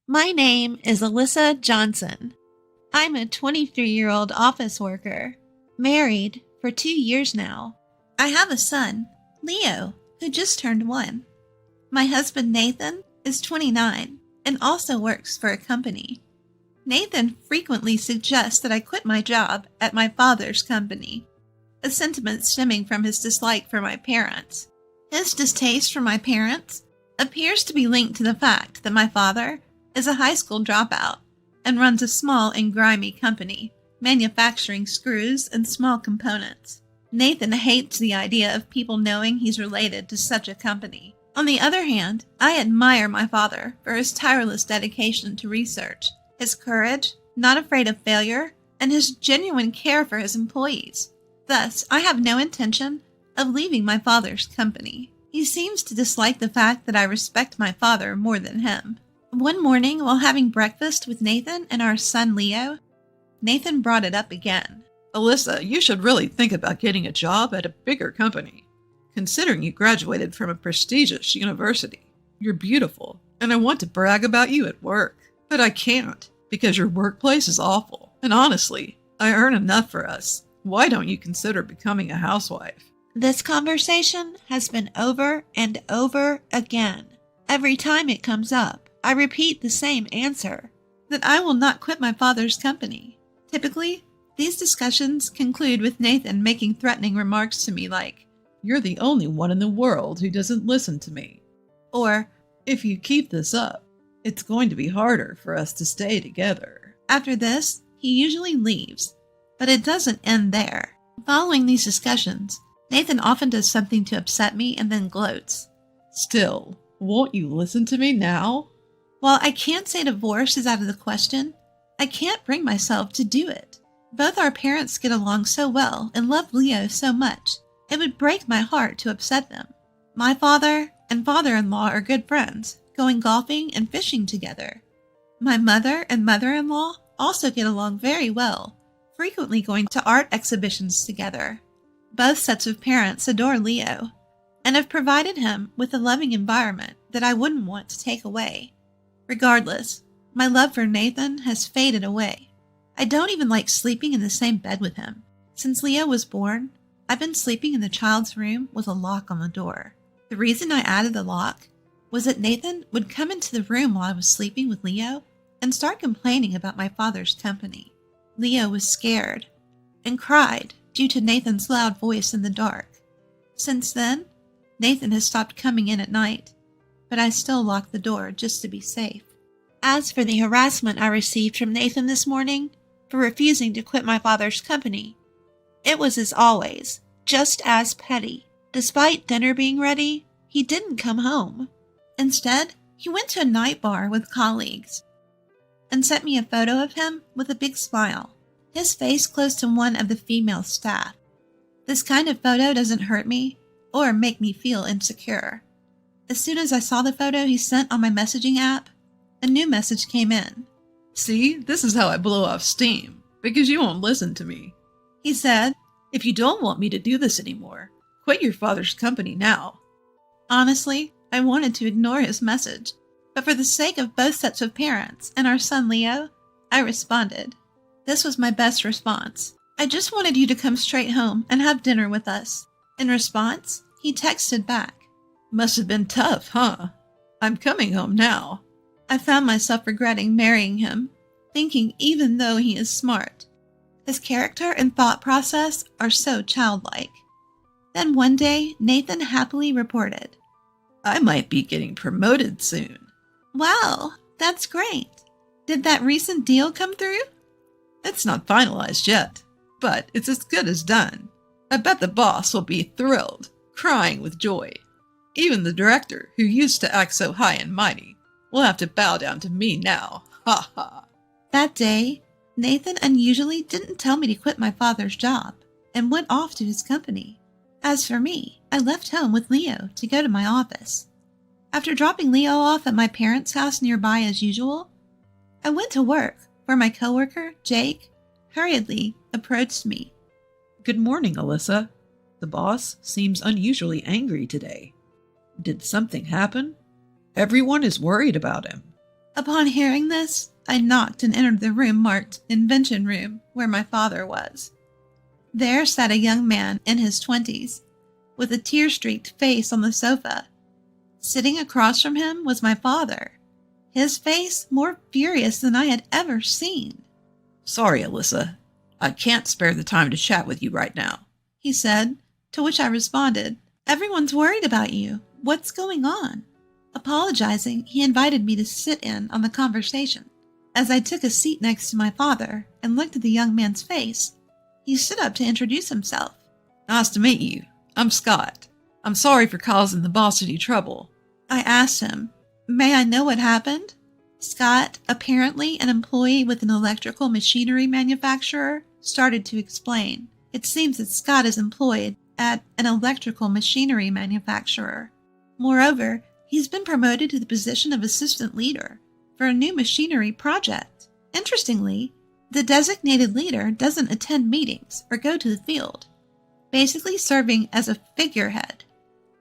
My name is Alyssa Johnson. I'm a 23-year-old office worker, married for 2 years now. I have a son, Leo, who just turned 1. My husband, Nathan, is 29 and also works for a company. Nathan frequently suggests that I quit my job at my father's company, a sentiment stemming from his dislike for my parents. His distaste for my parents appears to be linked to the fact that my father is a high school dropout and runs a small and grimy company, manufacturing screws and small components. Nathan hates the idea of people knowing he's related to such a company. On the other hand, I admire my father for his tireless dedication to research, his courage, not afraid of failure, and his genuine care for his employees. Thus, I have no intention of leaving my father's company. He seems to dislike the fact that I respect my father more than him. One morning, while having breakfast with Nathan and our son Leo, Nathan brought it up again. Alyssa, you should really think about getting a job at a bigger company. Considering you graduated from a prestigious university, you're beautiful, and I want to brag about you at work. But I can't, because your workplace is awful. And honestly, I earn enough for us. Why don't you consider becoming a housewife? This conversation has been over and over again. Every time it comes up, I repeat the same answer, that I will not quit my father's company. Typically, these discussions conclude with Nathan making threatening remarks to me like, "You're the only one in the world who doesn't listen to me." Or, "If you keep this up, it's going to be harder for us to stay together." After this, he usually leaves, but it doesn't end there. Following these discussions, Nathan often does something to upset me and then gloats. "Still, won't you listen to me now?" While I can't say divorce is out of the question, I can't bring myself to do it. Both our parents get along so well and love Leo so much, it would break my heart to upset them. My father and father-in-law are good friends, going golfing and fishing together. My mother and mother-in-law also get along very well, frequently going to art exhibitions together. Both sets of parents adore Leo and have provided him with a loving environment that I wouldn't want to take away. Regardless, my love for Nathan has faded away. I don't even like sleeping in the same bed with him. Since Leo was born, I've been sleeping in the child's room with a lock on the door. The reason I added the lock was that Nathan would come into the room while I was sleeping with Leo and start complaining about my father's company. Leo was scared and cried due to Nathan's loud voice in the dark. Since then, Nathan has stopped coming in at night, but I still lock the door just to be safe. As for the harassment I received from Nathan this morning for refusing to quit my father's company, it was as always, just as petty. Despite dinner being ready, he didn't come home. Instead, he went to a night bar with colleagues and sent me a photo of him with a big smile, his face close to one of the female staff. This kind of photo doesn't hurt me or make me feel insecure. As soon as I saw the photo he sent on my messaging app, a new message came in. "See, this is how I blow off steam, because you won't listen to me." He said, "If you don't want me to do this anymore, quit your father's company now." Honestly, I wanted to ignore his message, but for the sake of both sets of parents and our son Leo, I responded. This was my best response. "I just wanted you to come straight home and have dinner with us." In response, he texted back. "Must have been tough, huh? I'm coming home now." I found myself regretting marrying him, thinking even though he is smart, his character and thought process are so childlike. Then one day, Nathan happily reported, "I might be getting promoted soon." "Wow, that's great. Did that recent deal come through?" "It's not finalized yet, but it's as good as done. I bet the boss will be thrilled, crying with joy. Even the director, who used to act so high and mighty, will have to bow down to me now. Ha ha." That day, Nathan unusually didn't tell me to quit my father's job and went off to his company. As for me, I left home with Leo to go to my office. After dropping Leo off at my parents' house nearby as usual, I went to work where my coworker, Jake, hurriedly approached me. "Good morning, Alyssa. The boss seems unusually angry today. Did something happen? Everyone is worried about him." Upon hearing this, I knocked and entered the room marked Invention Room, where my father was. There sat a young man in his 20s, with a tear-streaked face on the sofa. Sitting across from him was my father, his face more furious than I had ever seen. "Sorry, Alyssa. I can't spare the time to chat with you right now," he said, to which I responded, "Everyone's worried about you. What's going on?" Apologizing, he invited me to sit in on the conversation. As I took a seat next to my father and looked at the young man's face, he stood up to introduce himself. "Nice to meet you. I'm Scott. I'm sorry for causing the boss any trouble." I asked him, "May I know what happened?" Scott, apparently an employee with an electrical machinery manufacturer, started to explain. It seems that Scott is employed at an electrical machinery manufacturer. Moreover, he's been promoted to the position of assistant leader for a new machinery project. Interestingly, the designated leader doesn't attend meetings or go to the field, basically serving as a figurehead.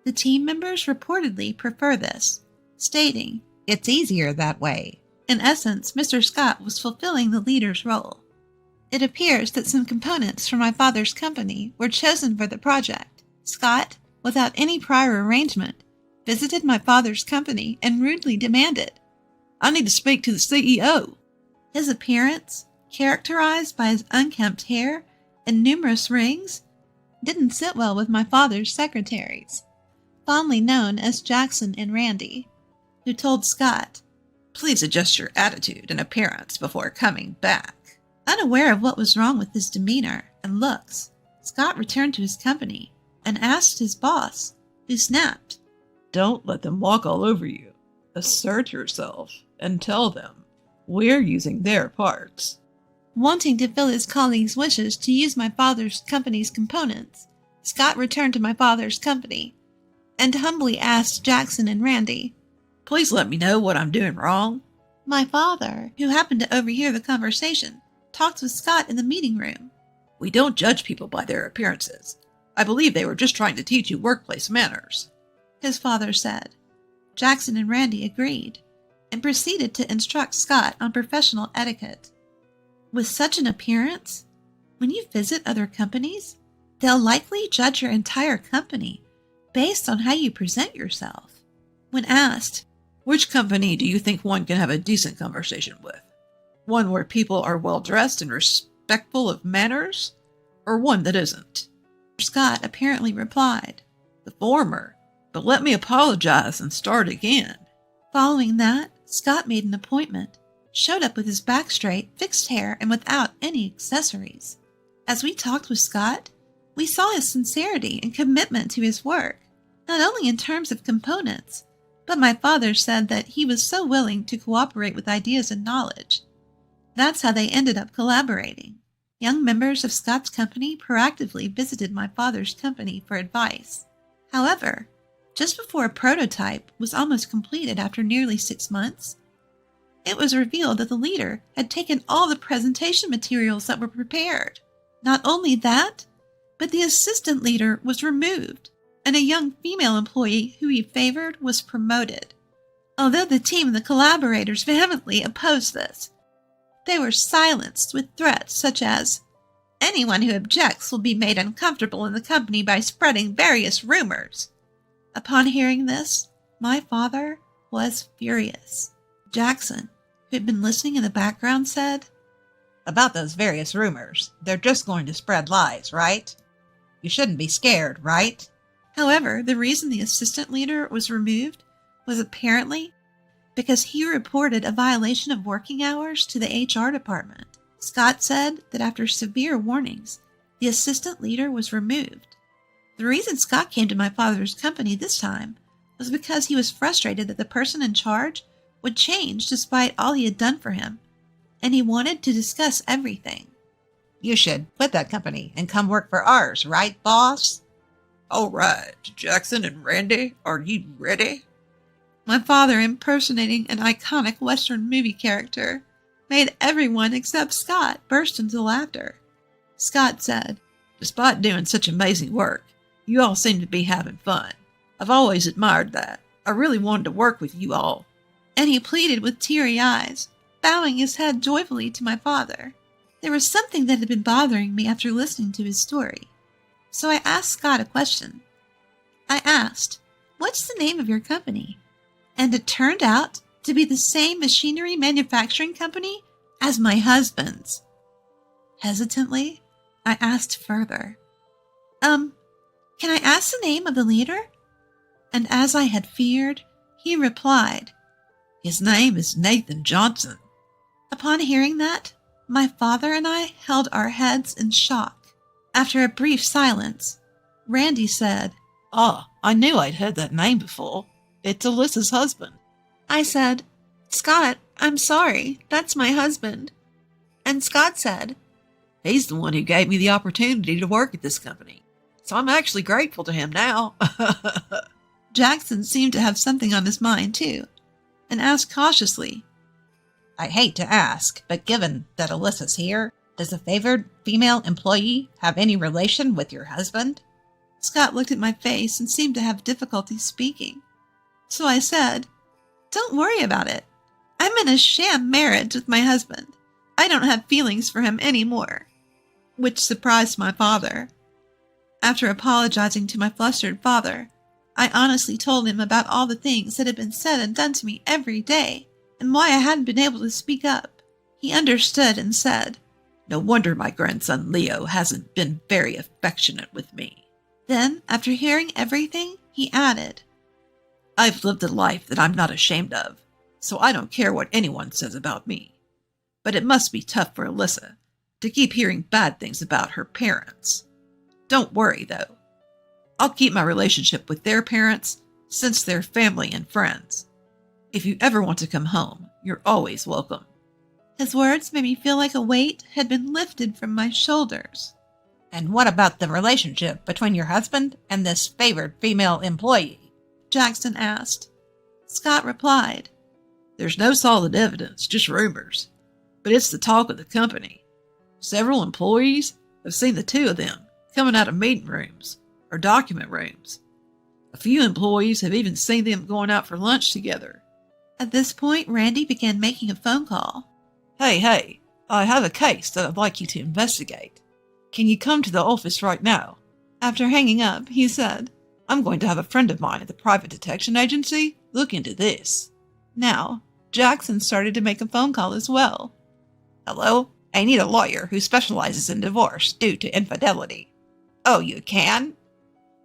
The team members reportedly prefer this, stating, "It's easier that way." In essence, Mr. Scott was fulfilling the leader's role. It appears that some components from my father's company were chosen for the project. Scott, without any prior arrangement, visited my father's company and rudely demanded, "I need to speak to the CEO." His appearance, characterized by his unkempt hair and numerous rings, didn't sit well with my father's secretaries, fondly known as Jackson and Randy, who told Scott, "Please adjust your attitude and appearance before coming back." Unaware of what was wrong with his demeanor and looks, Scott returned to his company and asked his boss, who snapped, "Don't let them walk all over you. Assert yourself and tell them we're using their parts." Wanting to fill his colleagues' wishes to use my father's company's components, Scott returned to my father's company and humbly asked Jackson and Randy, "Please let me know what I'm doing wrong." My father, who happened to overhear the conversation, talked with Scott in the meeting room. "We don't judge people by their appearances. I believe they were just trying to teach you workplace manners," his father said. Jackson and Randy agreed and proceeded to instruct Scott on professional etiquette. With such an appearance, when you visit other companies, they'll likely judge your entire company based on how you present yourself. When asked, "Which company do you think one can have a decent conversation with? One where people are well-dressed and respectful of manners, or one that isn't?" Scott apparently replied, "The former, but let me apologize and start again." Following that, Scott made an appointment, showed up with his back straight, fixed hair, and without any accessories. As we talked with Scott, we saw his sincerity and commitment to his work, not only in terms of components, but my father said that he was so willing to cooperate with ideas and knowledge. That's how they ended up collaborating. Young members of Scott's company proactively visited my father's company for advice. However, just before a prototype was almost completed after nearly 6 months, it was revealed that the leader had taken all the presentation materials that were prepared. Not only that, but the assistant leader was removed, and a young female employee who he favored was promoted. Although the team and the collaborators vehemently opposed this, they were silenced with threats such as, "Anyone who objects will be made uncomfortable in the company by spreading various rumors." Upon hearing this, my father was furious. Jackson, who had been listening in the background, said, "About those various rumors, they're just going to spread lies, right? You shouldn't be scared, right?" However, the reason the assistant leader was removed was apparently because he reported a violation of working hours to the HR department. Scott said that after severe warnings, the assistant leader was removed. The reason Scott came to my father's company this time was because he was frustrated that the person in charge would change despite all he had done for him, and he wanted to discuss everything. "You should quit that company and come work for ours, right, boss?" "All right, Jackson and Randy, are you ready?" My father, impersonating an iconic Western movie character, made everyone except Scott burst into laughter. Scott said, "Despite doing such amazing work, you all seem to be having fun. I've always admired that. I really wanted to work with you all. and he pleaded with teary eyes, bowing his head joyfully to my father. There was something that had been bothering me after listening to his story, so I asked Scott a question. I asked, "What's the name of your company?" And it turned out to be the same machinery manufacturing company as my husband's. Hesitantly, I asked further, can I ask the name of the leader?" And as I had feared, he replied, "His name is Nathan Johnson." Upon hearing that, my father and I held our heads in shock. After a brief silence, Randy said, I knew I'd heard that name before. It's Alyssa's husband." I said, "Scott, I'm sorry, that's my husband." And Scott said, "He's the one who gave me the opportunity to work at this company, so I'm actually grateful to him now." Jackson seemed to have something on his mind, too, and asked cautiously, I hate to ask, but given that Alyssa's here, does the favored female employee have any relation with your husband? Scott looked at my face and seemed to have difficulty speaking. So I said, "Don't worry about it. I'm in a sham marriage with my husband. I don't have feelings for him anymore," which surprised my father. After apologizing to my flustered father, I honestly told him about all the things that had been said and done to me every day, and why I hadn't been able to speak up. He understood and said, "No wonder my grandson Leo hasn't been very affectionate with me." Then, after hearing everything, he added, "I've lived a life that I'm not ashamed of, so I don't care what anyone says about me. But it must be tough for Alyssa to keep hearing bad things about her parents. Don't worry, though. I'll keep my relationship with their parents since they're family and friends. If you ever want to come home, you're always welcome." His words made me feel like a weight had been lifted from my shoulders. And what about the relationship between your husband and this favored female employee? Jackson asked. Scott replied, "There's no solid evidence, just rumors. But it's the talk of the company. Several employees have seen the two of them coming out of meeting rooms or document rooms. A few employees have even seen them going out for lunch together." At this point, Randy began making a phone call. Hey, I have a case that I'd like you to investigate. Can you come to the office right now?" After hanging up, he said, "I'm going to have a friend of mine at the private detection agency look into this." Now, Jackson started to make a phone call as well. Hello? I need a lawyer who specializes in divorce due to infidelity. Oh, you can?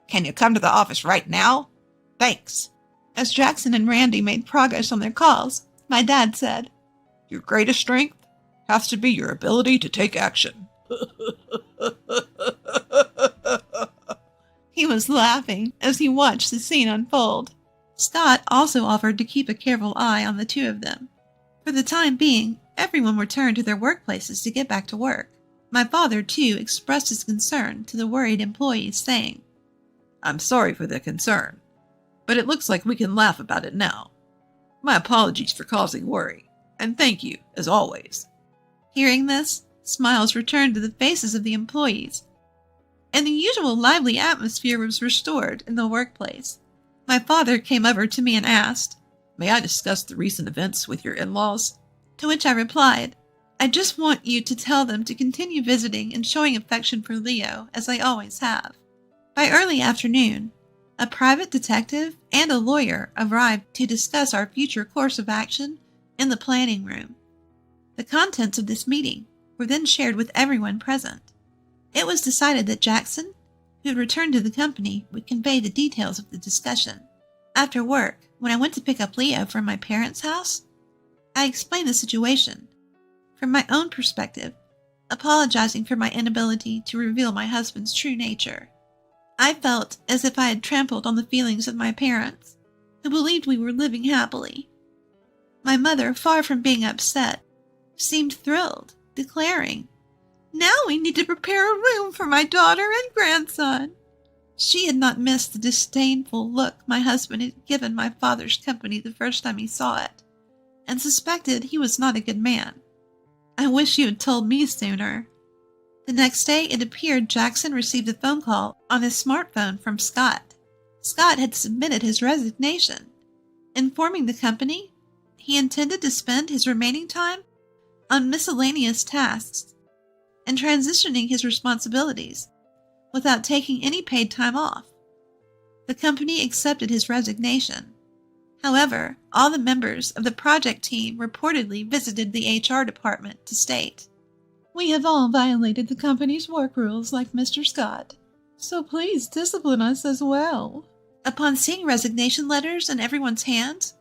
Can you come to the office right now? Thanks. As Jackson and Randy made progress on their calls, my dad said, "Your greatest strength has to be your ability to take action." He was laughing as he watched the scene unfold. Scott also offered to keep a careful eye on the two of them. For the time being, everyone returned to their workplaces to get back to work. My father, too, expressed his concern to the worried employees, saying, "I'm sorry for the concern, but it looks like we can laugh about it now. My apologies for causing worry, and thank you, as always." Hearing this, smiles returned to the faces of the employees, and the usual lively atmosphere was restored in the workplace. My father came over to me and asked, "May I discuss the recent events with your in-laws?" To which I replied, "I just want you to tell them to continue visiting and showing affection for Leo, as I always have." By early afternoon, a private detective and a lawyer arrived to discuss our future course of action in the planning room. The contents of this meeting were then shared with everyone present. It was decided that Jackson, who had returned to the company, would convey the details of the discussion. After work, when I went to pick up Leo from my parents' house, I explained the situation. From my own perspective, apologizing for my inability to reveal my husband's true nature. I felt as if I had trampled on the feelings of my parents, who believed we were living happily. My mother, far from being upset, seemed thrilled, declaring, "Now we need to prepare a room for my daughter and grandson." She had not missed the disdainful look my husband had given my father's company the first time he saw it, and suspected he was not a good man. I wish you had told me sooner. The next day, it appeared Jackson received a phone call on his smartphone from Scott. Scott had submitted his resignation, informing the company he intended to spend his remaining time on miscellaneous tasks and transitioning his responsibilities without taking any paid time off. The company accepted his resignation. However, all the members of the project team reportedly visited the HR department to state, "We have all violated the company's work rules like Mr. Scott, so please discipline us as well." Upon seeing resignation letters in everyone's hands,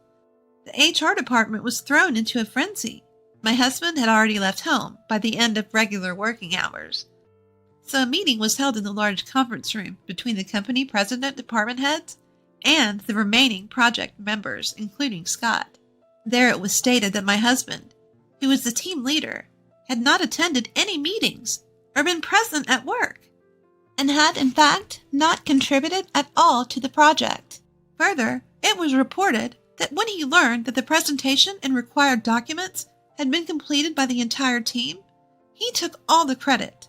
the HR department was thrown into a frenzy. My husband had already left home by the end of regular working hours, so a meeting was held in the large conference room between the company president, department heads, and the remaining project members, including Scott. There it was stated that my husband, who was the team leader, had not attended any meetings or been present at work, and had in fact not contributed at all to the project. Further, it was reported that when he learned that the presentation and required documents had been completed by the entire team, he took all the credit,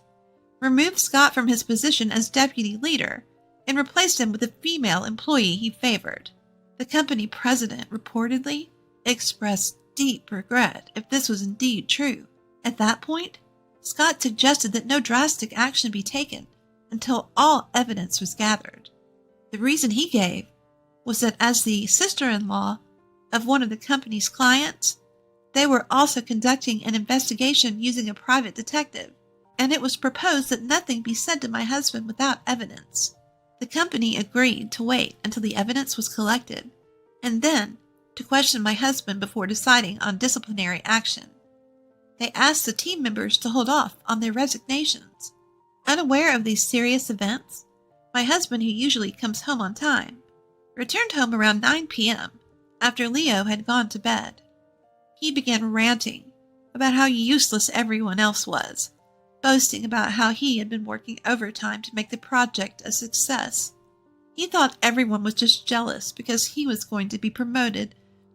removed Scott from his position as deputy leader, and replaced him with a female employee he favored. The company president reportedly expressed deep regret if this was indeed true. At that point, Scott suggested that no drastic action be taken until all evidence was gathered. The reason he gave was that as the sister-in-law of one of the company's clients, they were also conducting an investigation using a private detective, and it was proposed that nothing be said to my husband without evidence. The company agreed to wait until the evidence was collected, and then to question my husband before deciding on disciplinary action. They asked the team members to hold off on their resignations. Unaware of these serious events, my husband, who usually comes home on time, returned home around 9 p.m. after Leo had gone to bed. He began ranting about how useless everyone else was, boasting about how he had been working overtime to make the project a success. He thought everyone was just jealous because he was going to be promoted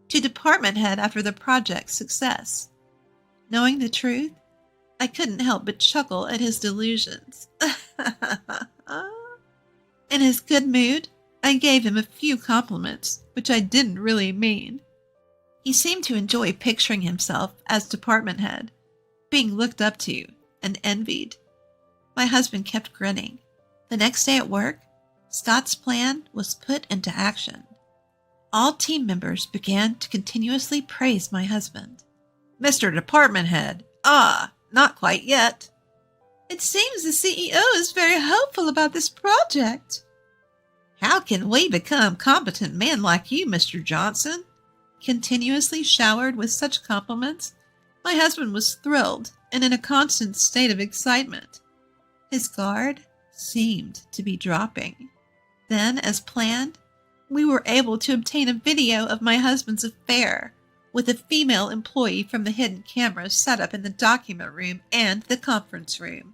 to department head after the project's success. Knowing the truth, I couldn't help but chuckle at his delusions. In his good mood, I gave him a few compliments, which I didn't really mean. He seemed to enjoy picturing himself as department head, being looked up to and envied. My husband kept grinning. The next day at work, Scott's plan was put into action. All team members began to continuously praise my husband. "Mr. Department Head, not quite yet." "It seems the CEO is very hopeful about this project." "How can we become competent men like you, Mr. Johnson?" Continuously showered with such compliments, my husband was thrilled and in a constant state of excitement. His guard seemed to be dropping. Then, as planned, we were able to obtain a video of my husband's affair with a female employee from the hidden cameras set up in the document room and the conference room.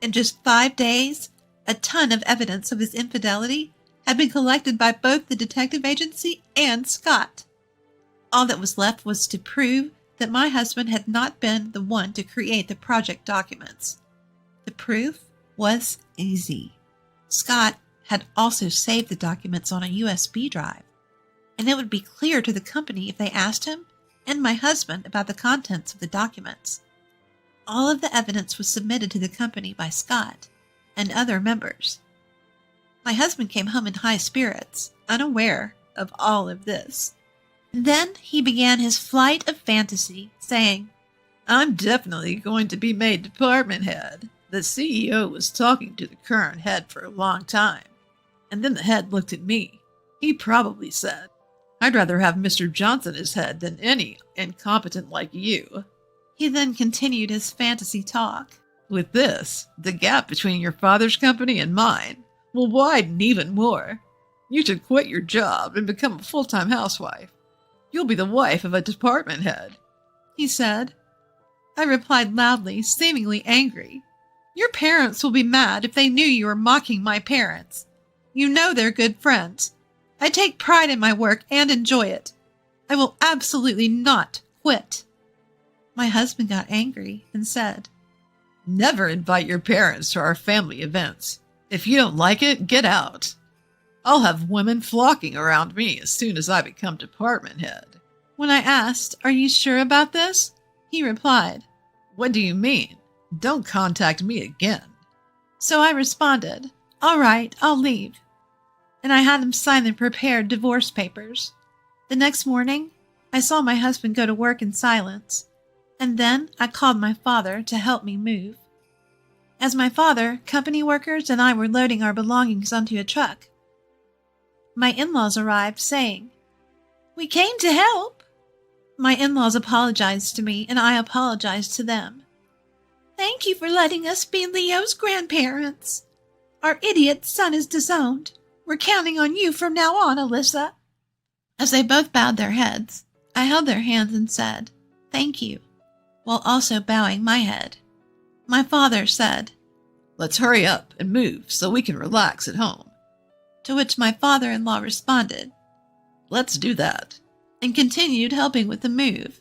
In just 5 days, a ton of evidence of his infidelity had been collected by both the detective agency and Scott. All that was left was to prove that my husband had not been the one to create the project documents. The proof was easy. Scott had also saved the documents on a USB drive, and it would be clear to the company if they asked him and my husband about the contents of the documents. All of the evidence was submitted to the company by Scott and other members. My husband came home in high spirits, unaware of all of this. Then he began his flight of fantasy, saying, "I'm definitely going to be made department head. The CEO was talking to the current head for a long time. And then the head looked at me. He probably said, 'I'd rather have Mr. Johnson as head than any incompetent like you.'" He then continued his fantasy talk. "With this, the gap between your father's company and mine will widen even more. You should quit your job and become a full-time housewife. You'll be the wife of a department head," he said. I replied loudly, seemingly angry. "Your parents will be mad if they knew you were mocking my parents. You know they're good friends. I take pride in my work and enjoy it. I will absolutely not quit." My husband got angry and said, "Never invite your parents to our family events. If you don't like it, get out. I'll have women flocking around me as soon as I become department head." When I asked, "Are you sure about this?" he replied, "What do you mean? Don't contact me again." So I responded, "All right, I'll leave." And I had him sign the prepared divorce papers. The next morning, I saw my husband go to work in silence, and then I called my father to help me move. As my father, company workers, and I were loading our belongings onto a truck, my in-laws arrived saying, "We came to help." My in-laws apologized to me, and I apologized to them. "Thank you for letting us be Leo's grandparents. Our idiot son is disowned. We're counting on you from now on, Alyssa." As they both bowed their heads, I held their hands and said, "Thank you," while also bowing my head. My father said, "Let's hurry up and move so we can relax at home." to which my father-in-law responded, "Let's do that," and continued helping with the move.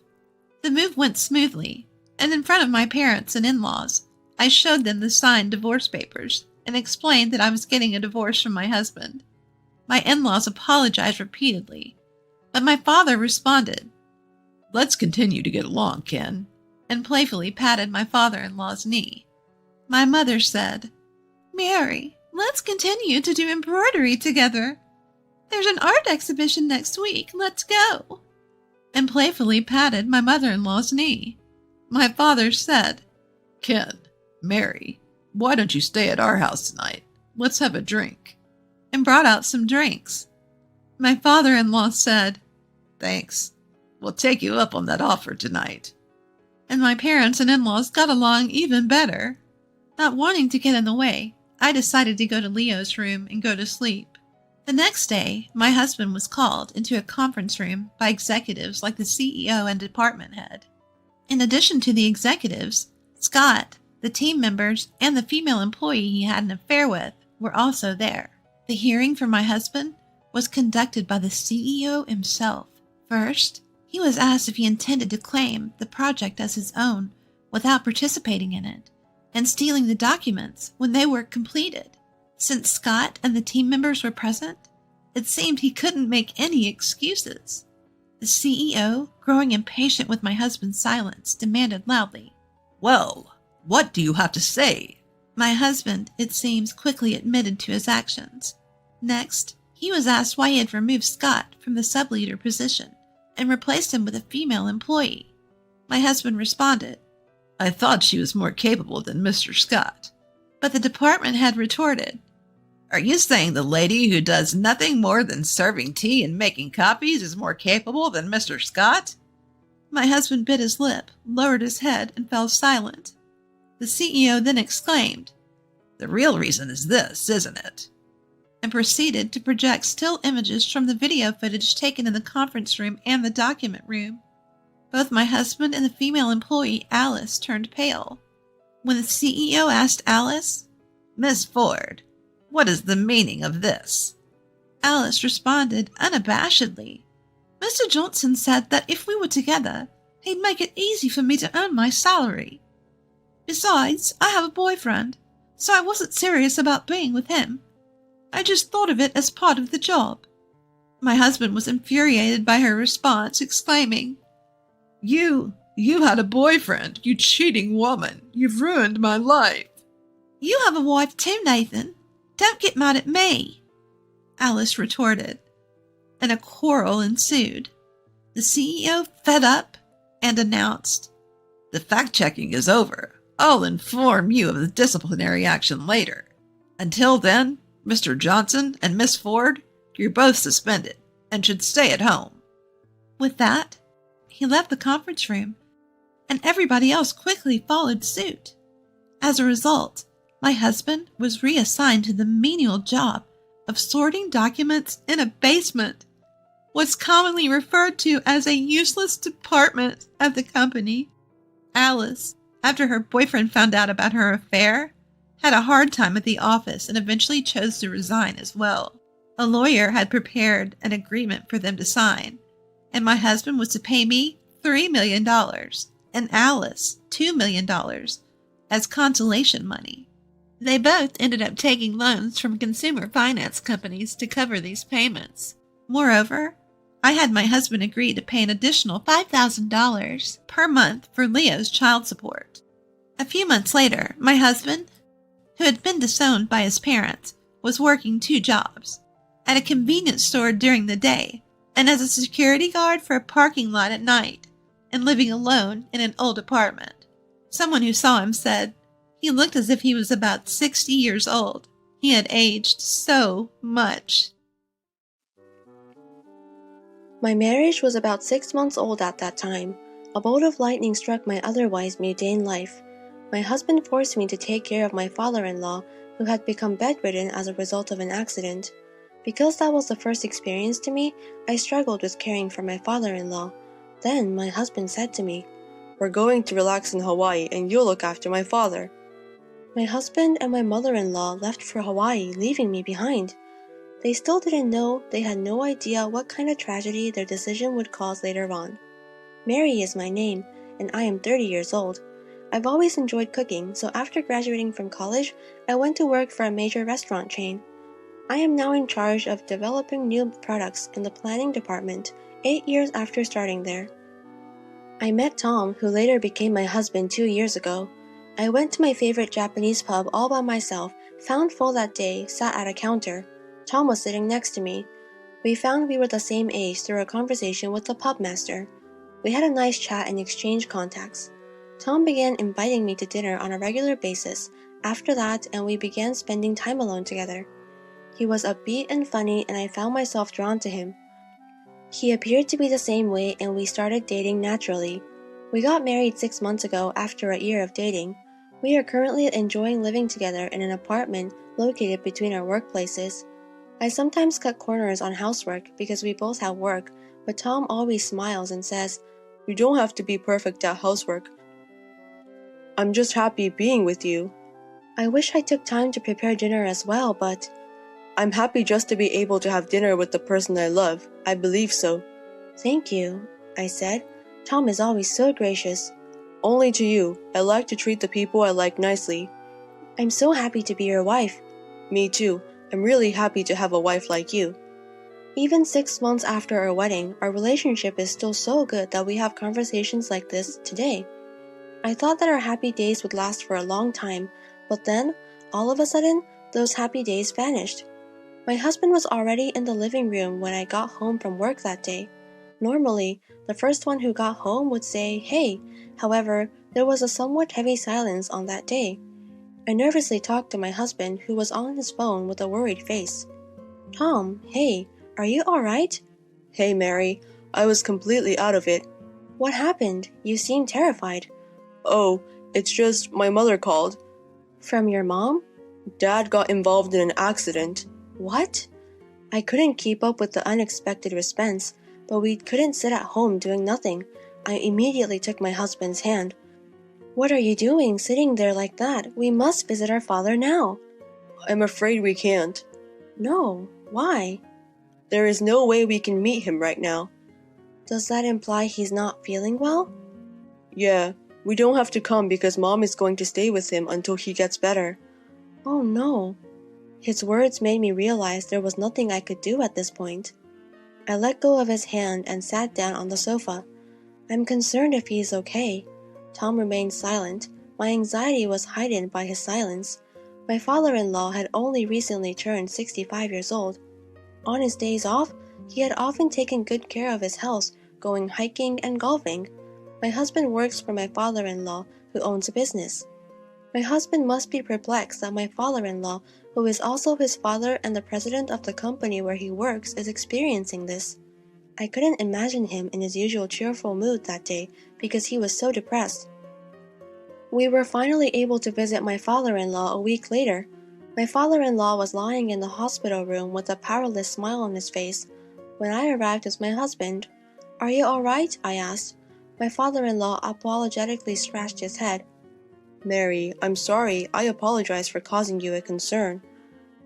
The move went smoothly, and in front of my parents and in-laws, I showed them the signed divorce papers and explained that I was getting a divorce from my husband. My in-laws apologized repeatedly, but my father responded, "Let's continue to get along, Ken," and playfully patted my father-in-law's knee. My mother said, "Mary, let's continue to do embroidery together. There's an art exhibition next week. Let's go," and playfully patted my mother-in-law's knee. My father said, "Ken, Mary, why don't you stay at our house tonight? Let's have a drink," and brought out some drinks. My father-in-law said, "Thanks. We'll take you up on that offer tonight." and my parents and in-laws got along even better. Not wanting to get in the way, I decided to go to Leo's room and go to sleep. The next day, my husband was called into a conference room by executives like the CEO and department head. In addition to the executives, Scott, the team members, and the female employee he had an affair with were also there. The hearing for my husband was conducted by the CEO himself. First, he was asked if he intended to claim the project as his own without participating in it and stealing the documents when they were completed. Since Scott and the team members were present, it seemed he couldn't make any excuses. The CEO, growing impatient with my husband's silence, demanded loudly, "Well, what do you have to say?" My husband, it seems, quickly admitted to his actions. Next, he was asked why he had removed Scott from the sub-leader position and replaced him with a female employee. My husband responded, "I thought she was more capable than Mr. Scott." but the department head retorted, "Are you saying the lady who does nothing more than serving tea and making copies is more capable than Mr. Scott?" My husband bit his lip, lowered his head, and fell silent. The CEO then exclaimed, "The real reason is this, isn't it?" and proceeded to project still images from the video footage taken in the conference room and the document room. Both my husband and the female employee, Alice, turned pale. When the CEO asked Alice, "Miss Ford, what is the meaning of this?" Alice responded unabashedly, "Mr. Johnson said that if we were together, he'd make it easy for me to earn my salary. Besides, I have a boyfriend, so I wasn't serious about being with him. I just thought of it as part of the job." My husband was infuriated by her response, exclaiming, You had a boyfriend, you cheating woman. You've ruined my life." "You have a wife too, Nathan. Don't get mad at me," Alice retorted, and a quarrel ensued. The CEO fed up and announced, "The fact-checking is over. I'll inform you of the disciplinary action later. Until then, Mr. Johnson and Miss Ford, you're both suspended and should stay at home." With that, he left the conference room, and everybody else quickly followed suit. As a result, my husband was reassigned to the menial job of sorting documents in a basement, what's commonly referred to as a useless department at the company. Alice, after her boyfriend found out about her affair, had a hard time at the office and eventually chose to resign as well. A lawyer had prepared an agreement for them to sign, and my husband was to pay me $3 million and Alice $2 million as consolation money. They both ended up taking loans from consumer finance companies to cover these payments. Moreover, I had my husband agree to pay an additional $5,000 per month for Leo's child support. A few months later, my husband, who had been disowned by his parents, was working 2 jobs, at a convenience store during the day and as a security guard for a parking lot at night, and living alone in an old apartment. Someone who saw him said he looked as if he was about 60 years old. He had aged so much. My marriage was about 6 months old at that time. A bolt of lightning struck my otherwise mundane life. My husband forced me to take care of my father-in-law, who had become bedridden as a result of an accident. Because that was the first experience to me, I struggled with caring for my father-in-law. Then my husband said to me, "We're going to relax in Hawaii and you'll look after my father." My husband and my mother-in-law left for Hawaii, leaving me behind. They still didn't know, they had no idea what kind of tragedy their decision would cause later on. Mary is my name, and I am 30 years old. I've always enjoyed cooking, so after graduating from college, I went to work for a major restaurant chain. I am now in charge of developing new products in the planning department, 8 years after starting there. I met Tom, who later became my husband 2 years ago. I went to my favorite Japanese pub all by myself, found full that day, sat at a counter. Tom was sitting next to me. We found we were the same age through a conversation with the pub master. We had a nice chat and exchanged contacts. Tom began inviting me to dinner on a regular basis after that, and we began spending time alone together. He was upbeat and funny, and I found myself drawn to him. He appeared to be the same way, and we started dating naturally. We got married 6 months ago after a year of dating. We are currently enjoying living together in an apartment located between our workplaces. I sometimes cut corners on housework because we both have work, but Tom always smiles and says, "You don't have to be perfect at housework. I'm just happy being with you." I wish I took time to prepare dinner as well, but I'm happy just to be able to have dinner with the person I love. I believe so. Thank you, I said. Tom is always so gracious. Only to you. I like to treat the people I like nicely. I'm so happy to be your wife. Me too. I'm really happy to have a wife like you. Even 6 months after our wedding, our relationship is still so good that we have conversations like this today. I thought that our happy days would last for a long time, but then, all of a sudden, those happy days vanished. My husband was already in the living room when I got home from work that day. Normally, the first one who got home would say, "Hey." However, there was a somewhat heavy silence on that day. I nervously talked to my husband, who was on his phone with a worried face. "Tom, hey, are you alright?" "Hey, Mary, I was completely out of it." "What happened? You seem terrified." "Oh, it's just my mother called." "From your mom?" "Dad got involved in an accident." "What?" I couldn't keep up with the unexpected response, but we couldn't sit at home doing nothing. I immediately took my husband's hand. "What are you doing, sitting there like that? We must visit our father now." "I'm afraid we can't." "No, why?" "There is no way we can meet him right now." "Does that imply he's not feeling well?" "Yeah, we don't have to come because Mom is going to stay with him until he gets better." "Oh no." His words made me realize there was nothing I could do at this point. I let go of his hand and sat down on the sofa. "I'm concerned if he is okay." Tom remained silent. My anxiety was heightened by his silence. My father-in-law had only recently turned 65 years old. On his days off, he had often taken good care of his health, going hiking and golfing. My husband works for my father-in-law, who owns a business. My husband must be perplexed that my father-in-law, who is also his father and the president of the company where he works, is experiencing this. I couldn't imagine him in his usual cheerful mood that day because he was so depressed. We were finally able to visit my father-in-law a week later. My father-in-law was lying in the hospital room with a powerless smile on his face. When I arrived with my husband, "Are you all right?" I asked. My father-in-law apologetically scratched his head. "Mary, I'm sorry. I apologize for causing you a concern."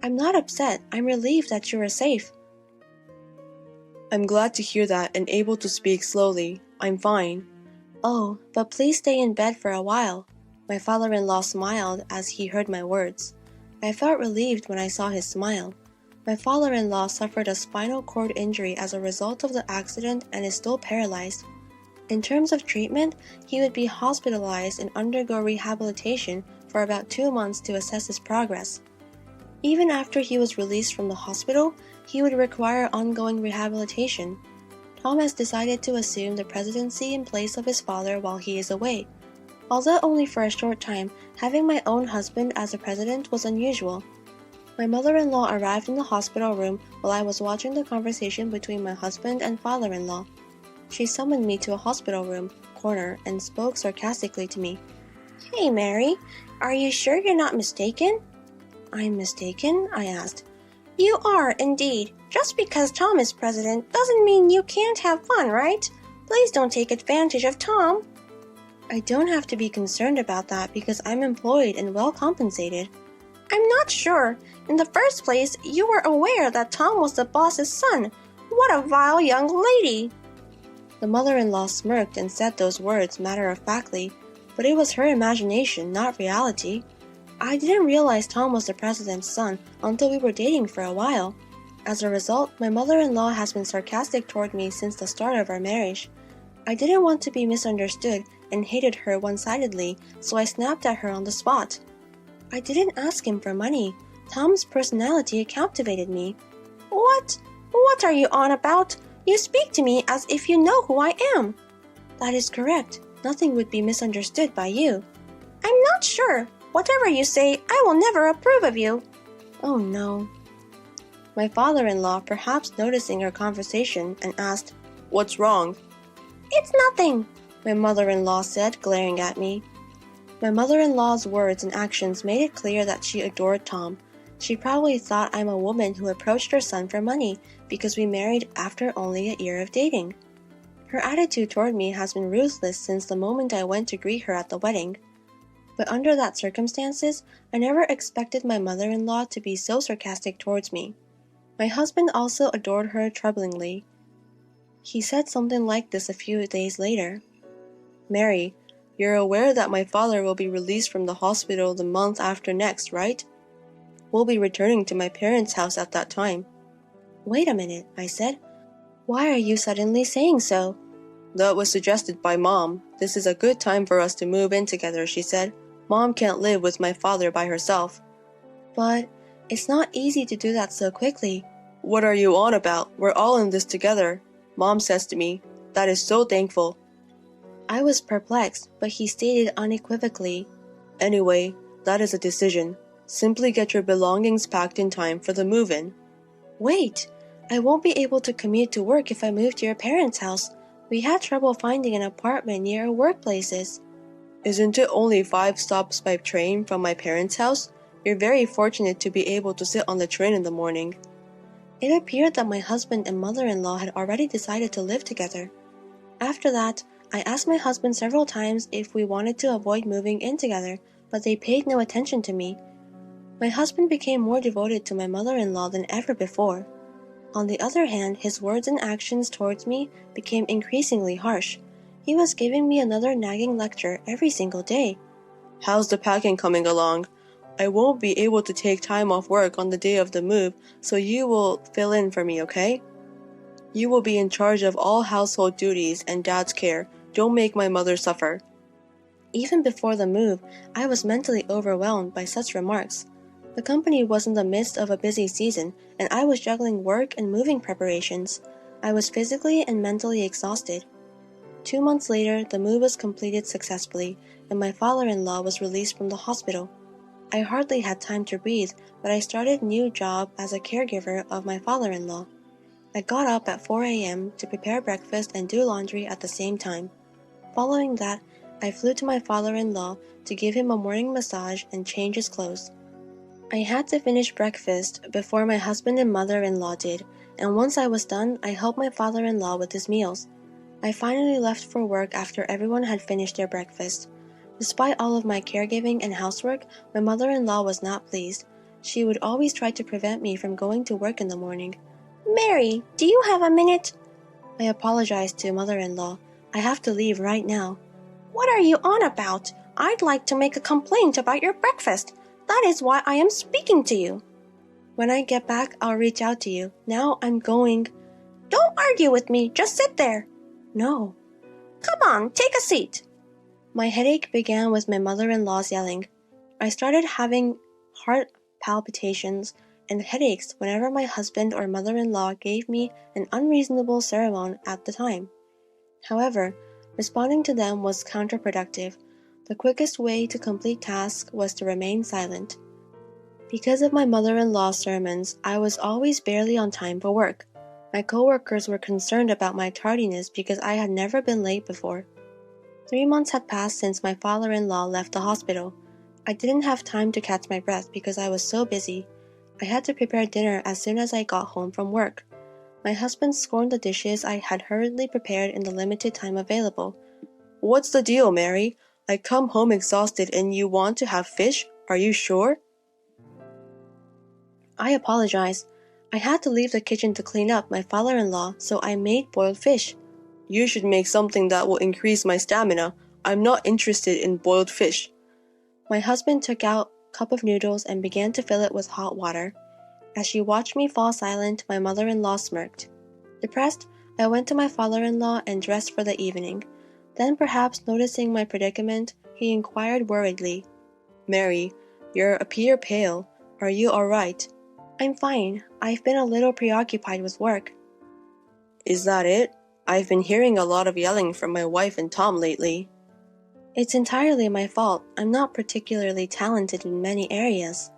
"I'm not upset. I'm relieved that you are safe." "I'm glad to hear that and able to speak slowly. I'm fine." "Oh, but please stay in bed for a while." My father-in-law smiled as he heard my words. I felt relieved when I saw his smile. My father-in-law suffered a spinal cord injury as a result of the accident and is still paralyzed. In terms of treatment, he would be hospitalized and undergo rehabilitation for about 2 months to assess his progress. Even after he was released from the hospital, he would require ongoing rehabilitation. Tom has decided to assume the presidency in place of his father while he is away. Although only for a short time, having my own husband as a president was unusual. My mother-in-law arrived in the hospital room while I was watching the conversation between my husband and father-in-law. She summoned me to a hospital room corner and spoke sarcastically to me. "Hey, Mary, are you sure you're not mistaken?" "I'm mistaken?" I asked. "You are, indeed. Just because Tom is president doesn't mean you can't have fun, right? Please don't take advantage of Tom." "I don't have to be concerned about that because I'm employed and well compensated." "I'm not sure. In the first place, you were aware that Tom was the boss's son. What a vile young lady!" The mother-in-law smirked and said those words matter-of-factly, but it was her imagination, not reality. I didn't realize Tom was the president's son until we were dating for a while. As a result, my mother-in-law has been sarcastic toward me since the start of our marriage. I didn't want to be misunderstood and hated her one-sidedly, so I snapped at her on the spot. "I didn't ask him for money. Tom's personality captivated me." What? What are you on about? You speak to me as if you know who I am." "That is correct. Nothing would be misunderstood by you." "I'm not sure. Whatever you say, I will never approve of you." "Oh no." My father-in-law, perhaps noticing our conversation, and asked, "What's wrong?" "It's nothing," my mother-in-law said, glaring at me. My mother-in-law's words and actions made it clear that she adored Tom. She probably thought I'm a woman who approached her son for money because we married after only a year of dating. Her attitude toward me has been ruthless since the moment I went to greet her at the wedding. But under that circumstances, I never expected my mother-in-law to be so sarcastic towards me. My husband also adored her troublingly. He said something like this a few days later. "Mary, you're aware that my father will be released from the hospital the month after next, right? We'll be returning to my parents' house at that time." "Wait a minute," I said. "Why are you suddenly saying so?" "That was suggested by Mom. This is a good time for us to move in together," she said. "Mom can't live with my father by herself." "But it's not easy to do that so quickly." "What are you on about? We're all in this together," Mom says to me. "That is so thankful." I was perplexed, but he stated unequivocally, "Anyway, that is a decision. Simply get your belongings packed in time for the move-in." "Wait, I won't be able to commute to work if I move to your parents' house. We had trouble finding an apartment near our workplaces." "Isn't it only 5 stops by train from my parents' house? You're very fortunate to be able to sit on the train in the morning." It appeared that my husband and mother-in-law had already decided to live together. After that, I asked my husband several times if we wanted to avoid moving in together, but they paid no attention to me. My husband became more devoted to my mother-in-law than ever before. On the other hand, his words and actions towards me became increasingly harsh. He was giving me another nagging lecture every single day. "How's the packing coming along? I won't be able to take time off work on the day of the move, so you will fill in for me, okay? You will be in charge of all household duties and Dad's care. Don't make my mother suffer." Even before the move, I was mentally overwhelmed by such remarks. The company was in the midst of a busy season, and I was juggling work and moving preparations. I was physically and mentally exhausted. 2 months later, the move was completed successfully, and my father-in-law was released from the hospital. I hardly had time to breathe, but I started a new job as a caregiver of my father-in-law. I got up at 4 a.m. to prepare breakfast and do laundry at the same time. Following that, I flew to my father-in-law to give him a morning massage and change his clothes. I had to finish breakfast before my husband and mother-in-law did, and once I was done, I helped my father-in-law with his meals. I finally left for work after everyone had finished their breakfast. Despite all of my caregiving and housework, my mother-in-law was not pleased. She would always try to prevent me from going to work in the morning. "Mary, do you have a minute?" I apologized to mother-in-law. "I have to leave right now." "What are you on about? I'd like to make a complaint about your breakfast. That is why I am speaking to you." When I get back, I'll reach out to you. Now I'm going. Don't argue with me, just sit there. No. Come on, take a seat. My headache began with my mother-in-law's yelling. I started having heart palpitations and headaches whenever my husband or mother-in-law gave me an unreasonable sermon at the time. However, responding to them was counterproductive. The quickest way to complete tasks was to remain silent. Because of my mother-in-law's sermons, I was always barely on time for work. My coworkers were concerned about my tardiness because I had never been late before. 3 months had passed since my father-in-law left the hospital. I didn't have time to catch my breath because I was so busy. I had to prepare dinner as soon as I got home from work. My husband scorned the dishes I had hurriedly prepared in the limited time available. What's the deal, Mary? I come home exhausted and you want to have fish? Are you sure? I apologized. I had to leave the kitchen to clean up my father-in-law, so I made boiled fish. You should make something that will increase my stamina. I'm not interested in boiled fish. My husband took out a cup of noodles and began to fill it with hot water. As she watched me fall silent, my mother-in-law smirked. Depressed, I went to my father-in-law and dressed for the evening. Then, perhaps noticing my predicament, he inquired worriedly, Mary, you appear pale. Are you all right? I'm fine. I've been a little preoccupied with work. Is that it? I've been hearing a lot of yelling from my wife and Tom lately. It's entirely my fault. I'm not particularly talented in many areas.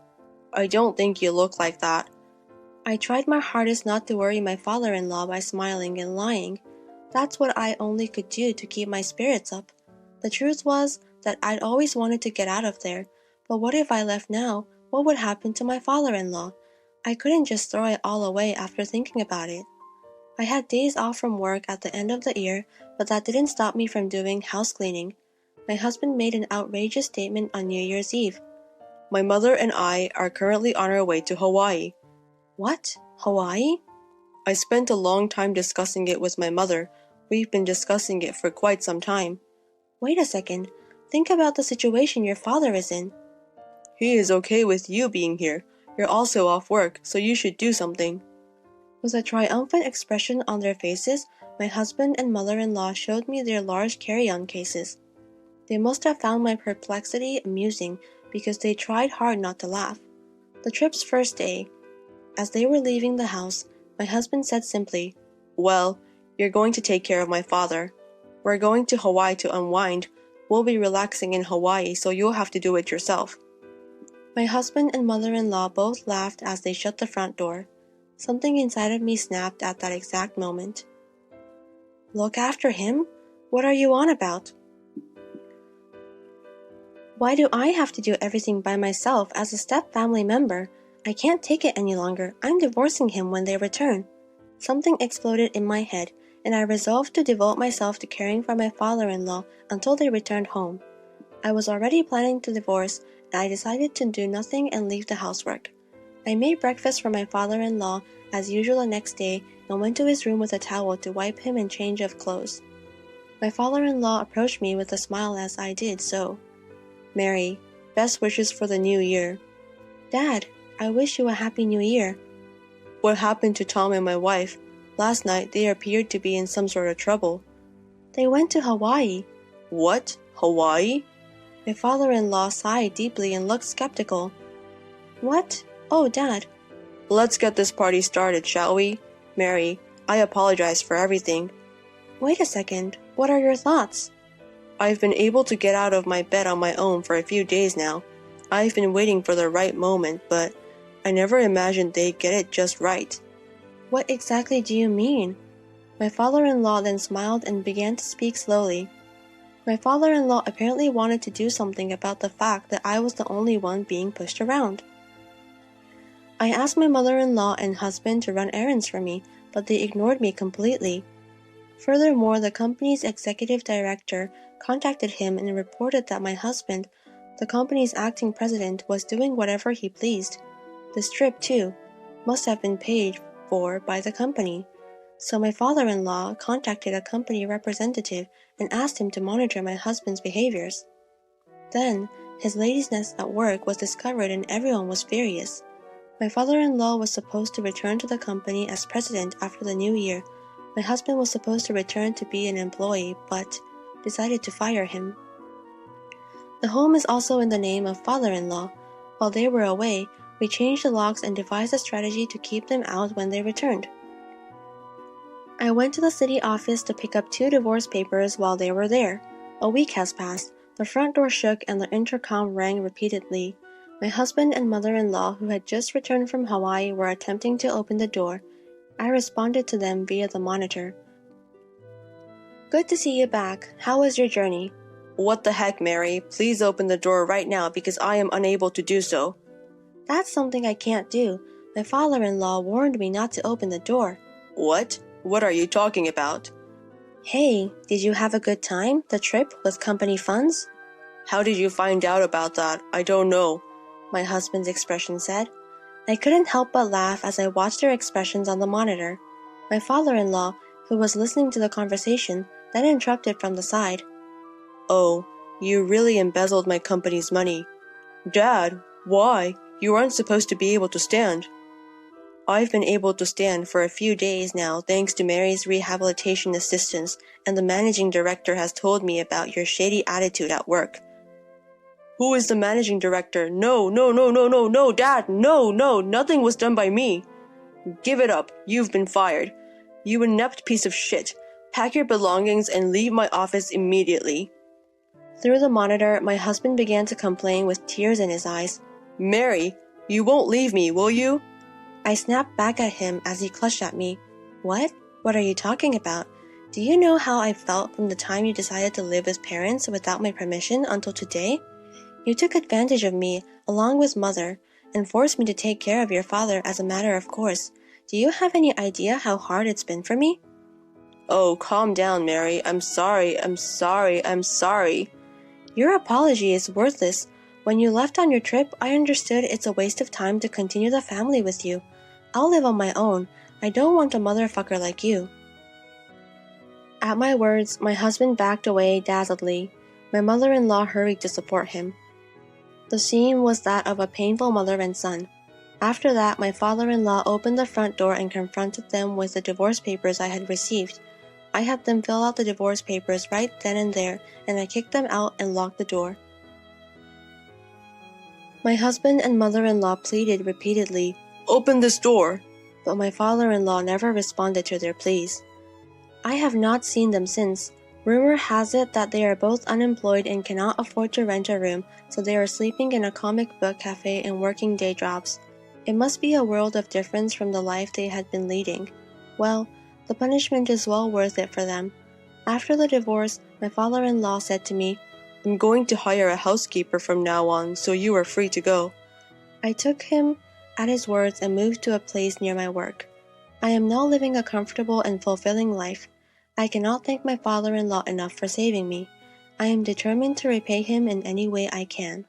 I don't think you look like that. I tried my hardest not to worry my father-in-law by smiling and lying. That's what I only could do to keep my spirits up. The truth was that I'd always wanted to get out of there, but what if I left now? What would happen to my father-in-law? I couldn't just throw it all away after thinking about it. I had days off from work at the end of the year, but that didn't stop me from doing house cleaning. My husband made an outrageous statement on New Year's Eve. My mother and I are currently on our way to Hawaii. What? Hawaii? I spent a long time discussing it with my mother. We've been discussing it for quite some time. Wait a second. Think about the situation your father is in. He is okay with you being here. You're also off work, so you should do something. With a triumphant expression on their faces, my husband and mother-in-law showed me their large carry-on cases. They must have found my perplexity amusing because they tried hard not to laugh. The trip's first day, as they were leaving the house, my husband said simply, Well, you're going to take care of my father. We're going to Hawaii to unwind. We'll be relaxing in Hawaii, so you'll have to do it yourself. My husband and mother-in-law both laughed as they shut the front door. Something inside of me snapped at that exact moment. Look after him? What are you on about? Why do I have to do everything by myself as a step-family member? I can't take it any longer. I'm divorcing him when they return. Something exploded in my head, and I resolved to devote myself to caring for my father-in-law until they returned home. I was already planning to divorce, and I decided to do nothing and leave the housework. I made breakfast for my father-in-law as usual the next day and went to his room with a towel to wipe him and change of clothes. My father-in-law approached me with a smile as I did so. Mary, best wishes for the new year. Dad, I wish you a happy new year. What happened to Tom and my wife? Last night they appeared to be in some sort of trouble. They went to Hawaii. What? Hawaii? My father-in-law sighed deeply and looked skeptical. What? Oh, Dad. Let's get this party started, shall we? Mary, I apologize for everything. Wait a second. What are your thoughts? I've been able to get out of my bed on my own for a few days now. I've been waiting for the right moment, but I never imagined they'd get it just right. What exactly do you mean? My father-in-law then smiled and began to speak slowly. My father-in-law apparently wanted to do something about the fact that I was the only one being pushed around. I asked my mother-in-law and husband to run errands for me, but they ignored me completely. Furthermore, the company's executive director contacted him and reported that my husband, the company's acting president, was doing whatever he pleased. This trip, too, must have been paid for by the company. So my father-in-law contacted a company representative and asked him to monitor my husband's behaviors. Then, his laziness at work was discovered and everyone was furious. My father-in-law was supposed to return to the company as president after the new year. My husband was supposed to return to be an employee, but decided to fire him. The home is also in the name of father-in-law. While they were away, we changed the locks and devised a strategy to keep them out when they returned. I went to the city office to pick up 2 divorce papers while they were there. A week has passed. The front door shook and the intercom rang repeatedly. My husband and mother-in-law, who had just returned from Hawaii, were attempting to open the door. I responded to them via the monitor. Good to see you back. How was your journey? What the heck, Mary? Please open the door right now because I am unable to do so. That's something I can't do. My father-in-law warned me not to open the door. What? What are you talking about? Hey, did you have a good time? The trip with company funds? How did you find out about that? I don't know, my husband's expression said. I couldn't help but laugh as I watched their expressions on the monitor. My father-in-law, who was listening to the conversation, then interrupted from the side. Oh, you really embezzled my company's money. Dad, why? You aren't supposed to be able to stand. I've been able to stand for a few days now thanks to Mary's rehabilitation assistance, and the managing director has told me about your shady attitude at work. Who is the managing director? No, Dad, no, nothing was done by me. Give it up, you've been fired. You inept piece of shit. Pack your belongings and leave my office immediately. Through the monitor, my husband began to complain with tears in his eyes. Mary, you won't leave me, will you? I snapped back at him as he clutched at me. What? What are you talking about? Do you know how I felt from the time you decided to live with parents without my permission until today? You took advantage of me, along with Mother, and forced me to take care of your father as a matter of course. Do you have any idea how hard it's been for me? Oh, calm down, Mary. I'm sorry. Your apology is worthless. When you left on your trip, I understood it's a waste of time to continue the family with you. I'll live on my own. I don't want a motherfucker like you. At my words, my husband backed away dazzledly. My mother-in-law hurried to support him. The scene was that of a painful mother and son. After that, my father-in-law opened the front door and confronted them with the divorce papers I had received. I had them fill out the divorce papers right then and there, and I kicked them out and locked the door. My husband and mother-in-law pleaded repeatedly, Open this door! But my father-in-law never responded to their pleas. I have not seen them since. Rumor has it that they are both unemployed and cannot afford to rent a room, so they are sleeping in a comic book cafe and working day jobs. It must be a world of difference from the life they had been leading. Well, the punishment is well worth it for them. After the divorce, my father-in-law said to me, I'm going to hire a housekeeper from now on, so you are free to go. I took him at his words and moved to a place near my work. I am now living a comfortable and fulfilling life. I cannot thank my father-in-law enough for saving me. I am determined to repay him in any way I can.